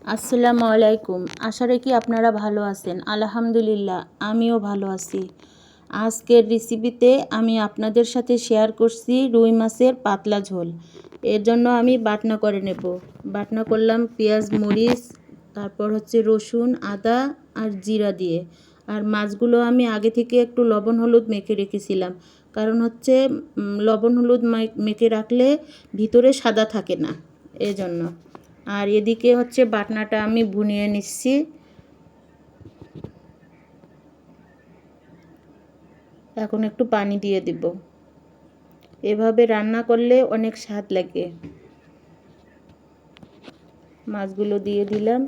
আসসালামু আলাইকুম। আশা রাখি আপনারা ভালো আছেন। আলহামদুলিল্লাহ আমিও ভালো আছি। আজকের রেসিপিতে আমি আপনাদের সাথে শেয়ার করছি রুই মাছের পাতলা ঝোল। এর জন্য আমি বাটনা করে নেব। বাটনা করলাম পেঁয়াজ, মরিচ, তারপর রসুন, আদা আর জিরা দিয়ে। আর মাছগুলো আমি আগে থেকে একটু লবণ হলুদ মেখে রেখেছিলাম, কারণ লবণ হলুদ মেখে রাখলে ভিতরে সাদা থাকে না, এজন্য। আর এদিকে বাটনাটা আমি ভুনিয়ে নিচ্ছি। এখন একটু পানি দিয়ে দিব। এভাবে রান্না করলে অনেক স্বাদ লাগে। মাছগুলো দিয়ে দিলাম,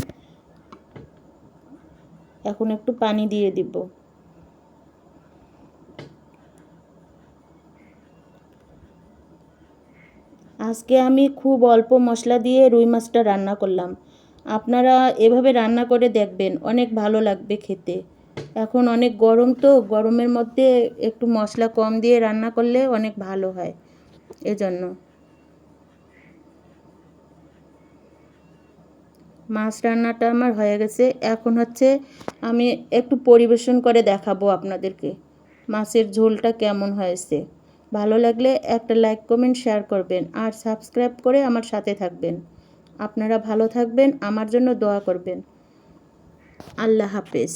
এখন একটু পানি দিয়ে দিব। আজকে আমি খুব অল্প মশলা দিয়ে রুই মাছটা রান্না করলাম। আপনারা এভাবে রান্না করে দেখবেন, অনেক ভালো লাগবে খেতে। এখন অনেক গরম, তো গরমের মধ্যে একটু মশলা কম দিয়ে রান্না করলে অনেক ভালো হয়, এজন্য। মাছ রান্নাটা আমার হয়ে গেছে। এখন আমি একটু পরিবেশন করে দেখাবো আপনাদেরকে মাছের ঝোলটা কেমন হয়েছে। ভালো লাগলে একটা লাইক, কমেন্ট, শেয়ার করবেন আর সাবস্ক্রাইব করে আমার সাথে থাকবেন। আপনারা ভালো থাকবেন, আমার জন্য দোয়া করবেন। আল্লাহ হাফেজ।